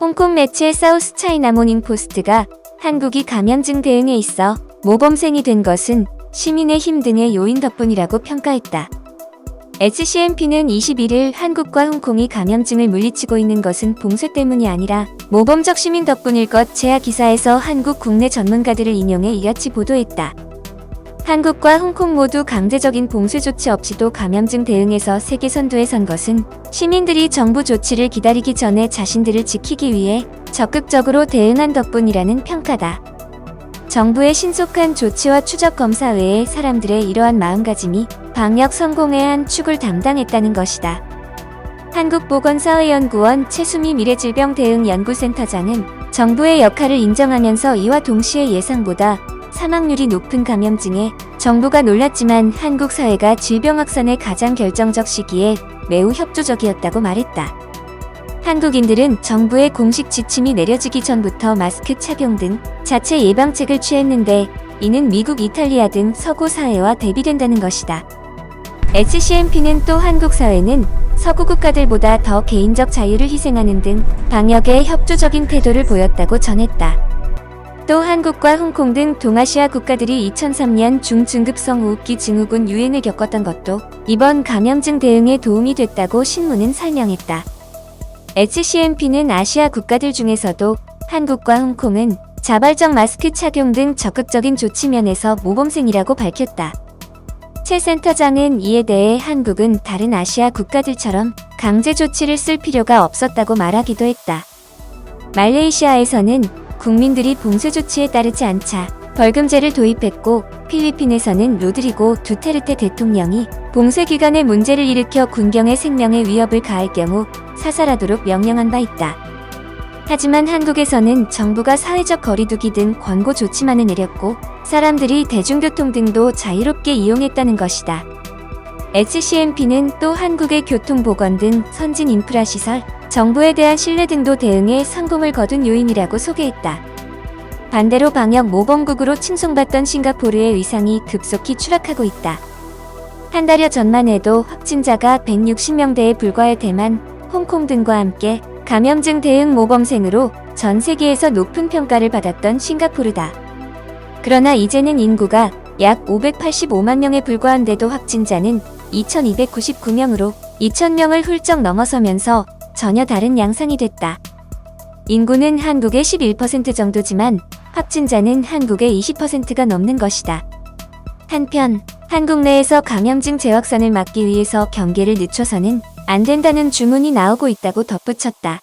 홍콩 매체 사우스 차이나 모닝 포스트가 한국이 감염증 대응에 있어 모범생이 된 것은 시민의 힘 등의 요인 덕분이라고 평가했다. HCMP는 21일 한국과 홍콩이 감염증을 물리치고 있는 것은 봉쇄 때문이 아니라 모범적 시민 덕분일 것 제야 기사에서 한국 국내 전문가들을 인용해 이같이 보도했다. 한국과 홍콩 모두 강제적인 봉쇄 조치 없이도 감염증 대응에서 세계 선두에 선 것은 시민들이 정부 조치를 기다리기 전에 자신들을 지키기 위해 적극적으로 대응한 덕분이라는 평가다. 정부의 신속한 조치와 추적 검사 외에 사람들의 이러한 마음가짐이 방역 성공의 한 축을 담당했다는 것이다. 한국보건사회연구원 최수미 미래질병대응연구센터장은 정부의 역할을 인정하면서 이와 동시에 예상보다 사망률이 높은 감염증에 정부가 놀랐지만 한국 사회가 질병 확산의 가장 결정적 시기에 매우 협조적이었다고 말했다. 한국인들은 정부의 공식 지침이 내려지기 전부터 마스크 착용 등 자체 예방책을 취했는데 이는 미국, 이탈리아 등 서구 사회와 대비된다는 것이다. HCMP는 또 한국 사회는 서구 국가들보다 더 개인적 자유를 희생하는 등 방역에 협조적인 태도를 보였다고 전했다. 또 한국과 홍콩 등 동아시아 국가들이 2003년 중증급 성호흡기 증후군 유행을 겪었던 것도 이번 감염증 대응에 도움이 됐다고 신문은 설명했다. HCMP는 아시아 국가들 중에서도 한국과 홍콩은 자발적 마스크 착용 등 적극적인 조치 면에서 모범생이라고 밝혔다. 최 센터장은 이에 대해 한국은 다른 아시아 국가들처럼 강제 조치를 쓸 필요가 없었다고 말하기도 했다. 말레이시아에서는 국민들이 봉쇄 조치에 따르지 않자 벌금제를 도입했고 필리핀에서는 로드리고 두테르테 대통령이 봉쇄 기간에 문제를 일으켜 군경의 생명에 위협을 가할 경우 사살하도록 명령한 바 있다. 하지만 한국에서는 정부가 사회적 거리두기 등 권고 조치만을 내렸고 사람들이 대중교통 등도 자유롭게 이용했다는 것이다. HCMP는 또 한국의 교통보건 등 선진 인프라 시설, 정부에 대한 신뢰 등도 대응에 성공을 거둔 요인이라고 소개했다. 반대로 방역 모범국으로 칭송받던 싱가포르의 위상이 급속히 추락하고 있다. 한 달여 전만 해도 확진자가 160명대에 불과해 대만, 홍콩 등과 함께 감염증 대응 모범생으로 전 세계에서 높은 평가를 받았던 싱가포르다. 그러나 이제는 인구가 약 585만 명에 불과한데도 확진자는 2299명으로 2000명을 훌쩍 넘어서면서 전혀 다른 양상이 됐다. 인구는 한국의 11% 정도지만 확진자는 한국의 20%가 넘는 것이다. 한편 한국 내에서 감염증 재확산을 막기 위해서 경계를 늦춰서는 안 된다는 주문이 나오고 있다고 덧붙였다.